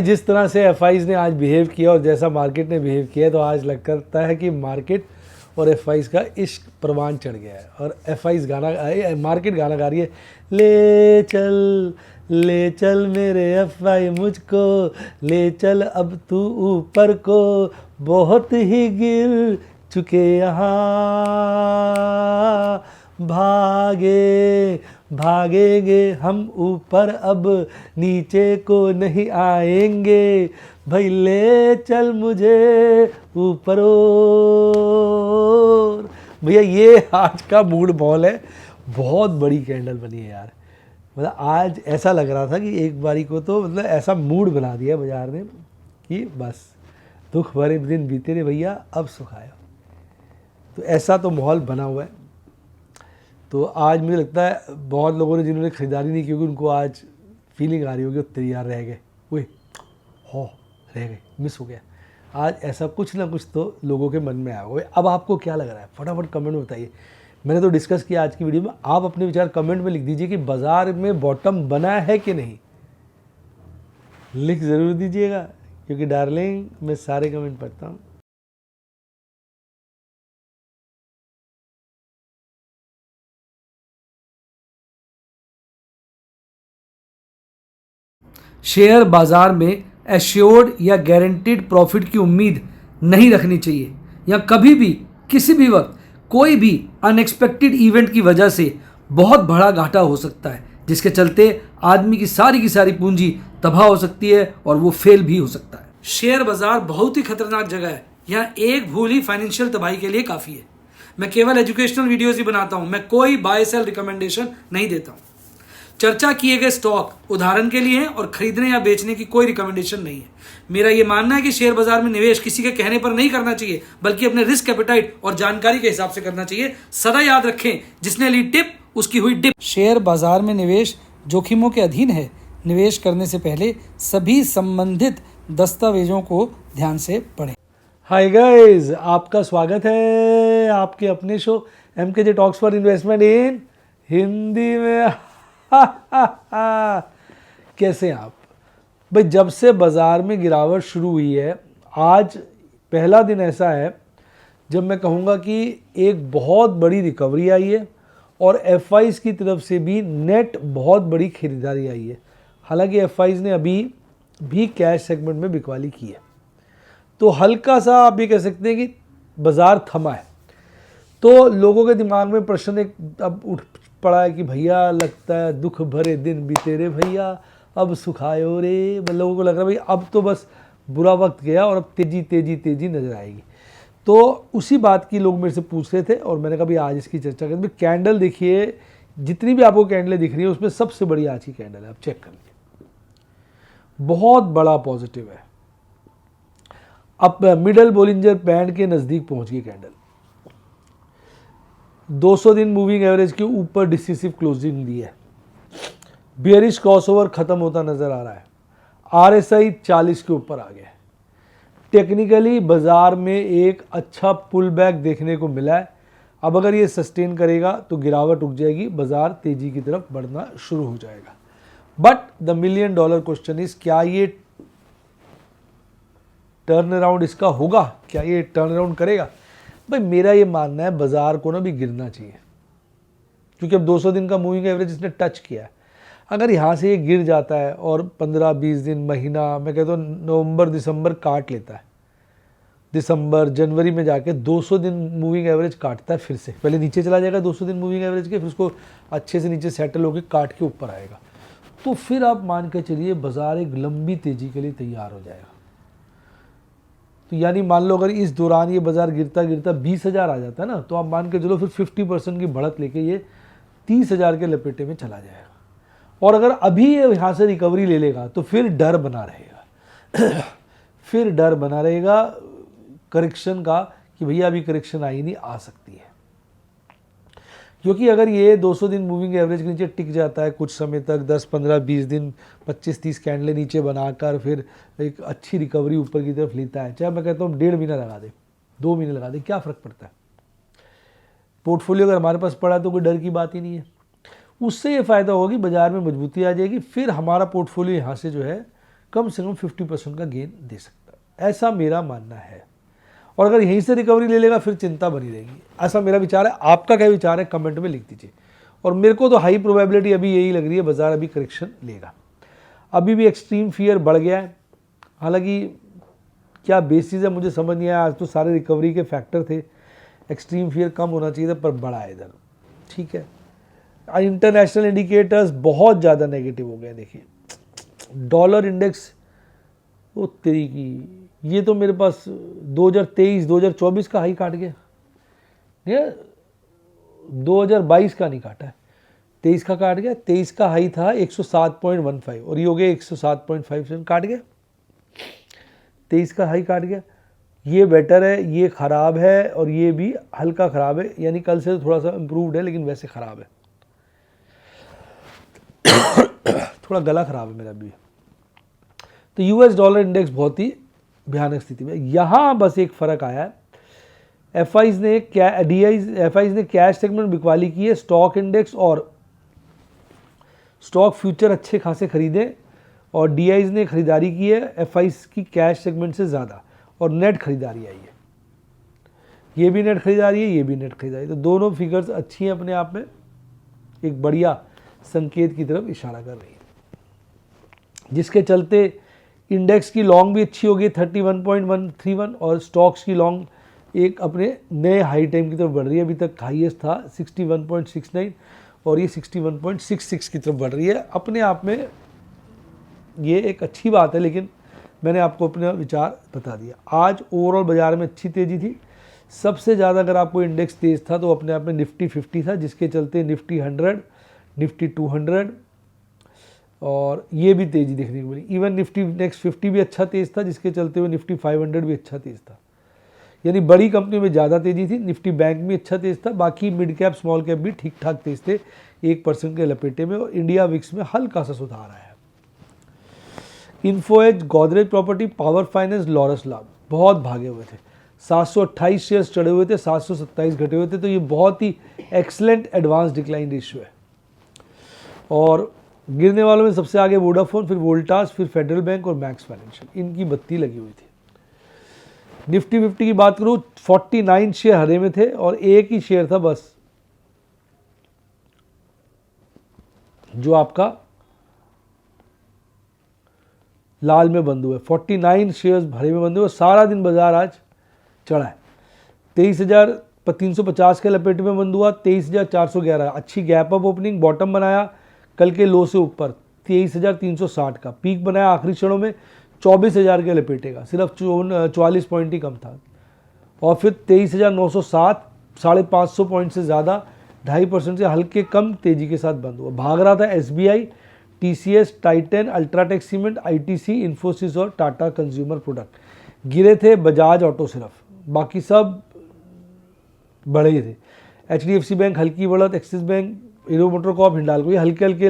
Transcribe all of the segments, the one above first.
जिस तरह से एफआईज ने आज बिहेव किया और जैसा मार्केट ने बिहेव किया, तो आज लग करता है कि मार्केट और एफआईज का इश्क परवान चढ़ गया है। और एफआईज मार्केट गाना गा रही है, ले चल मेरे एफआई मुझको, ले चल अब तू ऊपर को, बहुत ही गिर चुके यहाँ, भागेंगे हम ऊपर, अब नीचे को नहीं आएंगे, भाई ले चल मुझे ऊपर और। भैया ये आज का मूड बॉल है, बहुत बड़ी कैंडल बनी है यार। मतलब आज ऐसा लग रहा था कि एक बारी को तो मतलब ऐसा मूड बना दिया बाजार ने कि बस दुख भरे दिन बीते रे भैया, अब सुख आया। तो ऐसा तो माहौल बना हुआ है। तो आज मुझे लगता है बहुत लोगों ने जिन्होंने ख़रीदारी नहीं की, क्योंकि उनको आज फीलिंग आ रही होगी तेरे यार रह गए, वो हो रह गए, मिस हो गया। आज ऐसा कुछ ना कुछ तो लोगों के मन में आया होगा। अब आपको क्या लग रहा है, फटाफट कमेंट में बताइए। मैंने तो डिस्कस किया आज की वीडियो में, आप अपने विचार कमेंट में लिख दीजिए कि बाज़ार में बॉटम बना है कि नहीं, लिख ज़रूर दीजिएगा, क्योंकि डार्लिंग मैं सारे कमेंट पढ़ता हूँ। शेयर बाजार में एश्योर्ड या गारंटीड प्रॉफिट की उम्मीद नहीं रखनी चाहिए, या कभी भी किसी भी वक्त कोई भी अनएक्सपेक्टेड इवेंट की वजह से बहुत बड़ा घाटा हो सकता है, जिसके चलते आदमी की सारी पूंजी तबाह हो सकती है और वो फेल भी हो सकता है। शेयर बाजार बहुत ही खतरनाक जगह है, यहाँ एक भूल ही फाइनेंशियल तबाही के लिए काफ़ी है। मैं केवल एजुकेशनल वीडियोज़ ही बनाता हूँ, मैं कोई बाय सेल रिकमेंडेशन नहीं देता हूँ। चर्चा किए गए स्टॉक उदाहरण के लिए हैं और खरीदने या बेचने की कोई रिकमेंडेशन नहीं है। मेरा यह मानना है कि शेयर बाजार में निवेश किसी के कहने पर नहीं करना चाहिए, बल्कि अपने रिस्क एपेटाइट और जानकारी के हिसाब से करना चाहिए। सदा याद रखें, जिसने ली टिप उसकी हुई डिप। शेयर बाजार में निवेश जोखिमों के अधीन है। निवेश करने से पहले सभी संबंधित दस्तावेजों को ध्यान से पढ़ें। हाय गाइस, आपका स्वागत है आपके अपने show MKJ talks for investment इन हिंदी में। कैसे हैं आप भाई? जब से बाज़ार में गिरावट शुरू हुई है, आज पहला दिन ऐसा है जब मैं कहूँगा कि एक बहुत बड़ी रिकवरी आई है और एफआईज की तरफ से भी नेट बहुत बड़ी खरीदारी आई है। हालांकि एफआईज ने अभी भी कैश सेगमेंट में बिकवाली की है, तो हल्का सा आप ये कह सकते हैं कि बाज़ार थमा है। तो लोगों के दिमाग में प्रश्न एक अब उठ पड़ा है कि भैया लगता है दुख भरे दिन बीते रे भैया, अब सुखायो रे। लोगों को लग रहा है भाई अब तो बस बुरा वक्त गया और अब तेजी नज़र आएगी। तो उसी बात की लोग मेरे से पूछ रहे थे और मैंने कहा भाई आज इसकी चर्चा करें। कैंडल देखिए, जितनी भी आपको कैंडलें दिख रही है उसमें सबसे बड़ी आज की कैंडल है, आप चेक कर लीजिए, बहुत बड़ा पॉजिटिव है। अब मिडल बोलिंजर बैंड के नज़दीक पहुंच गई कैंडल, 200 दिन मूविंग एवरेज के ऊपर डिसिसिव क्लोजिंग दी है। बियरिश क्रॉसओवर खत्म होता नजर आ रहा है। RSI 40 के ऊपर आ गया है। टेक्निकली बाजार में एक अच्छा पुल बैक देखने को मिला है। अब अगर ये सस्टेन करेगा तो गिरावट रुक जाएगी, बाजार तेजी की तरफ बढ़ना शुरू हो जाएगा। But the $1 million question is, क्या ये टर्न अराउंड इसका होगा? क्या ये टर्न अराउंड करेगा? भाई मेरा ये मानना है बाजार को ना भी गिरना चाहिए, क्योंकि अब 200 दिन का मूविंग एवरेज इसने टच किया है। अगर यहाँ से ये गिर जाता है और 15-20 दिन, महीना, मैं कहता हूँ नवंबर दिसंबर काट लेता है, दिसंबर जनवरी में जाके 200 दिन मूविंग एवरेज काटता है, फिर से पहले नीचे चला जाएगा 200 दिन मूविंग एवरेज के, फिर उसको अच्छे से नीचे सेटल होकर काट के ऊपर आएगा, तो फिर आप मान के चलिए बाजार एक लंबी तेजी के लिए तैयार हो जाएगा। तो यानी मान लो अगर इस दौरान ये बाजार गिरता 20,000 आ जाता है ना, तो आप मान के चलो फिर 50% की बढ़त लेके ये 30,000 के लपेटे में चला जाएगा। और अगर अभी ये यहाँ से रिकवरी ले लेगा तो फिर डर बना रहेगा फिर डर बना रहेगा करेक्शन का कि भैया अभी करेक्शन आई नहीं, आ सकती है। क्योंकि अगर ये 200 दिन मूविंग एवरेज के नीचे टिक जाता है कुछ समय तक, 10, 15, 20 दिन, 25-30 कैंडलें नीचे बनाकर फिर एक अच्छी रिकवरी ऊपर की तरफ लेता है, चाहे मैं कहता हूँ 1.5 महीना लगा दे, 2 महीने लगा दे, क्या फ़र्क पड़ता है? पोर्टफोलियो अगर हमारे पास पड़ा तो कोई डर की बात ही नहीं है। उससे ये फ़ायदा होगा कि बाज़ार में मजबूती आ जाएगी, फिर हमारा पोर्टफोलियो यहाँ से जो है कम से कम 50% का गेन दे सकता है, ऐसा मेरा मानना है। और अगर यहीं से रिकवरी ले लेगा फिर चिंता बनी रहेगी, ऐसा मेरा विचार है। आपका क्या विचार है कमेंट में लिख दीजिए। और मेरे को तो हाई प्रोबेबिलिटी अभी यही लग रही है, बाजार अभी करेक्शन लेगा। अभी भी एक्सट्रीम फियर बढ़ गया है, हालांकि क्या बेसिस है मुझे समझ नहीं आया। आज तो सारे रिकवरी के फैक्टर थे, एक्सट्रीम फियर कम होना चाहिए था पर बढ़ा है इधर, ठीक है। इंटरनेशनल इंडिकेटर्स बहुत ज़्यादा नेगेटिव हो गए। देखिए डॉलर इंडेक्स, वो तेरी की, ये तो मेरे पास 2023-2024 का हाई काट गया, ये 2022 का नहीं काटा है, 23 का काट गया। 23 का हाई था 107.15 और ये हो गया 107.57, काट गया। 23 का हाई काट गया, ये बेटर है, ये ख़राब है और ये भी हल्का ख़राब है, यानी कल से तो थोड़ा सा इम्प्रूवड है लेकिन वैसे ख़राब है। थोड़ा गला ख़राब है मेरा भी। तो यूएस डॉलर इंडेक्स बहुत ही भयानक स्थिति में। यहाँ बस एक फ़र्क आया है, एफआईज ने कैश सेगमेंट बिकवाली की है, स्टॉक इंडेक्स और स्टॉक फ्यूचर अच्छे खासे खरीदे और डीआईज ने खरीदारी की है एफआईज की कैश सेगमेंट से ज़्यादा और नेट खरीदारी आई है। ये भी नेट खरीदारी है, ये भी नेट खरीदारी, तो दोनों फिगर्स अच्छी हैं अपने आप में, एक बढ़िया संकेत की तरफ इशारा कर रही है, जिसके चलते इंडेक्स की लॉन्ग भी अच्छी हो गई 31.131 और स्टॉक्स की लॉन्ग एक अपने नए हाई टाइम की तरफ बढ़ रही है। अभी तक हाईएस्ट था 61.69 और ये 61.66 की तरफ बढ़ रही है। अपने आप में ये एक अच्छी बात है, लेकिन मैंने आपको अपना विचार बता दिया। आज ओवरऑल बाजार में अच्छी तेज़ी थी। सबसे ज़्यादा अगर आपको इंडेक्स तेज़ था तो अपने आप में निफ्टी 50 था, जिसके चलते निफ्टी 100, निफ्टी 200 और ये भी तेज़ी देखने को मिली। इवन निफ्टी नेक्स्ट 50 भी अच्छा तेज़ था, जिसके चलते हुए निफ्टी 500 भी अच्छा तेज़ था। यानी बड़ी कंपनी में ज़्यादा तेज़ी थी। निफ्टी बैंक भी अच्छा तेज़ था, बाकी मिड कैप स्मॉल कैप भी ठीक ठाक तेज़ थे 1% के लपेटे में। और इंडिया विक्स में हल्का सा सुधार आया है। Info Edge, Godrej property, power finance, Laurus lab बहुत भागे हुए थे। 728 शेयर्स चढ़े हुए थे, 727 घटे हुए थे, तो ये बहुत ही एक्सलेंट एडवांस डिक्लाइन रेशियो है। और गिरने वालों में सबसे आगे वोडाफोन, फिर वोल्टास, फिर फेडरल बैंक और मैक्स फाइनेंशियल, इनकी बत्ती लगी हुई थी। निफ्टी 50 की बात करूँ 49 शेयर हरे में थे और एक ही शेयर था बस जो आपका लाल में बंद हुआ है। 49 शेयर्स हरे में बंद हुए। सारा दिन बाजार आज चढ़ा है। 23,350 के लपेटे में बंद हुआ, 23,411, अच्छी गैप अप ओपनिंग, बॉटम बनाया कल के लो से ऊपर 23,360 का, पीक बनाया आखिरी क्षणों में 24,000 के लपेटे का, सिर्फ 44 पॉइंट ही कम था। और फिर 23,907, 550 पॉइंट से ज़्यादा 2.5% से हल्के कम तेज़ी के साथ बंद हुआ। भाग रहा था SBI, TCS, Titan, UltraTech cement, ITC, Infosys और टाटा कंज्यूमर प्रोडक्ट। गिरे थे बजाज ऑटो सिर्फ, बाकी सब बढ़े ही थे। एचडीएफसी बैंक हल्की बढ़त, axis bank, hero MotoCorp, Hindalco, ये हल्के हल्के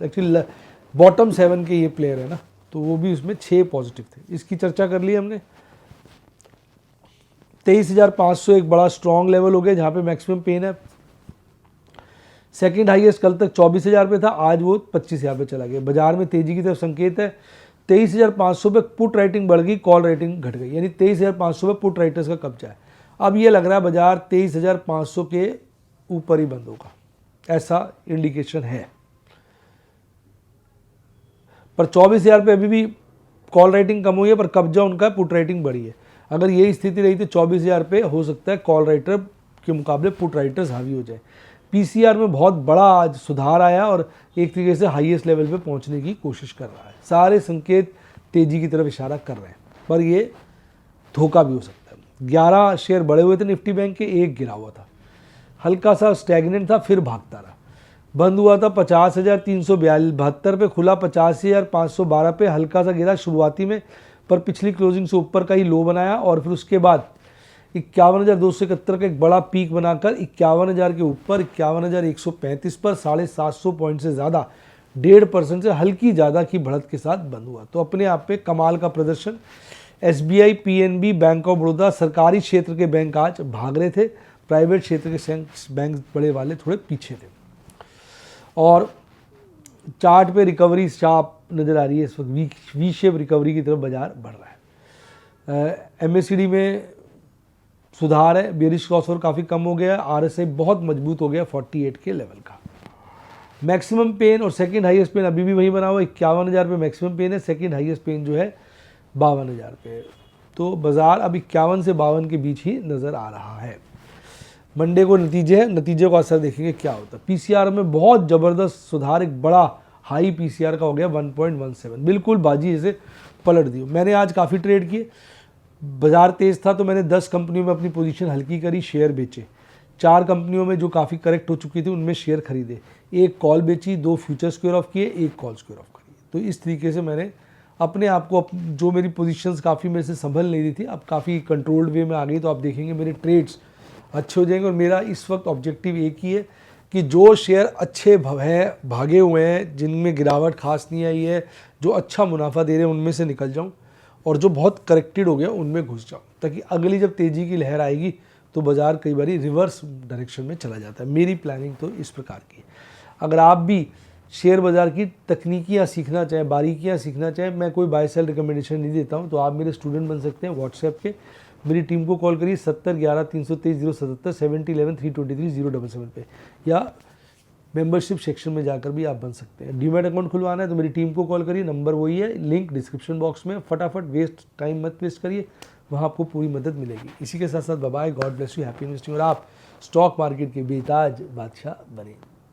एक्चुअली बॉटम 7 के ये प्लेयर है ना, तो वो भी उसमें 6 पॉजिटिव थे। इसकी चर्चा कर ली हमने। 23,500 एक बड़ा स्ट्रॉन्ग लेवल हो गया जहाँ पे मैक्सिमम पेन है। सेकंड हाईएस्ट कल तक 24,000 पे था, आज वो 25,000 पे चला गया। बाजार में तेजी की तरफ संकेत है। 23,500 पे पुट राइटिंग बढ़ गई, कॉल राइटिंग घट गई, यानी 23,500 पे पुट राइटर्स का कब्जा है। अब ये लग रहा है बाजार 23,500 के ऊपर ही बंद होगा, ऐसा इंडिकेशन है। पर 24,000 पे अभी भी कॉल राइटिंग कम हुई है, पर कब्जा उनका पुट राइटिंग बढ़ी है। अगर यही स्थिति रही तो 24,000 पे हो सकता है कॉल राइटर के मुकाबले पुट राइटर्स हावी हो जाए। पीसीआर में बहुत बड़ा आज सुधार आया और एक तरीके से हाईएस्ट लेवल पे पहुंचने की कोशिश कर रहा है। सारे संकेत तेजी की तरफ इशारा कर रहे हैं, पर ये धोखा भी हो सकता है। 11 शेयर बढ़े हुए थे निफ्टी बैंक के, एक गिरा हुआ था, हल्का सा स्टैग्नेंट था, फिर भागता रहा। बंद हुआ था 50,372 पे, खुला 85,512 पे, हल्का सा गिरा शुरुआती में, पर पिछली क्लोजिंग से ऊपर का ही लो बनाया और फिर उसके बाद 51,271 का एक बड़ा पीक बनाकर 51,000 के ऊपर 51,135 पर 750 पॉइंट से ज़्यादा 1.5% से हल्की ज़्यादा की बढ़त के साथ बंद हुआ। तो अपने आप पे कमाल का प्रदर्शन। SBI, PNB, bank of Baroda, सरकारी क्षेत्र के बैंक आज भाग रहे थे, प्राइवेट क्षेत्र के बैंक बड़े वाले थोड़े पीछे थे। और चार्ट पे रिकवरी शार्प नज़र आ रही है इस वक्त, वी शेप रिकवरी की तरफ बाजार बढ़ रहा है। एमएससीडी में सुधार है, बेरिश क्रॉसओवर काफ़ी कम हो गया, आरएसआई बहुत मजबूत हो गया 48 के लेवल का। मैक्सिमम पेन और सेकंड हाईएस्ट पेन अभी भी वही बना हुआ, 51,000 पे मैक्सिमम पेन है, सेकंड हाईएस्ट पेन जो है 52,000 पे। तो बाजार अब 51 से 52 के बीच ही नज़र आ रहा है। मंडे को नतीजे हैं, नतीजे को असर देखेंगे क्या होता है। पीसीआर में बहुत ज़बरदस्त सुधार, एक बड़ा हाई पीसीआर का हो गया 1.17, बिल्कुल बाजी इसे पलट दी। मैंने आज काफ़ी ट्रेड किए, बाजार तेज़ था तो मैंने 10 कंपनियों में अपनी पोजीशन हल्की करी, शेयर बेचे। 4 कंपनियों में जो काफ़ी करेक्ट हो चुकी थी उनमें शेयर खरीदे, 1 कॉल बेची, 2 फ्यूचर स्क्वायर ऑफ किए, 1 कॉल स्क्वायर ऑफ करी। तो इस तरीके से मैंने अपने आप को, जो मेरी पोजीशंस काफ़ी मेरे से संभल नहीं रही थी, अब काफ़ी कंट्रोल्ड वे में आ गई। तो आप देखेंगे मेरे ट्रेड्स अच्छे हो जाएंगे। और मेरा इस वक्त ऑब्जेक्टिव एक ही है कि जो शेयर अच्छे भागे हुए हैं, जिनमें गिरावट खास नहीं आई है, जो अच्छा मुनाफा दे रहे हैं, उनमें से निकल जाऊं, और जो बहुत करेक्टेड हो गया उनमें घुस जाऊं, ताकि अगली जब तेज़ी की लहर आएगी तो बाज़ार कई बार रिवर्स डायरेक्शन में चला जाता है। मेरी प्लानिंग तो इस प्रकार की है। अगर आप भी शेयर बाज़ार की तकनीकियाँ सीखना चाहें, बारीकियाँ सीखना चाहें, मैं कोई बाय सेल रिकमेंडेशन नहीं देता हूँ, तो आप मेरे स्टूडेंट बन सकते हैं। व्हाट्सएप के मेरी टीम को कॉल करिए 7011-323-077, 7011-323-077 पे, या मेंबरशिप सेक्शन में जाकर भी आप बन सकते हैं। डीमैट अकाउंट खुलवाना है तो मेरी टीम को कॉल करिए, नंबर वही है, लिंक डिस्क्रिप्शन बॉक्स में। फटाफट टाइम मत वेस्ट करिए, वहाँ आपको पूरी मदद मिलेगी। इसी के साथ साथ bye bye, God bless you, happy investing, और आप स्टॉक मार्केट के बेताज बादशाह बने।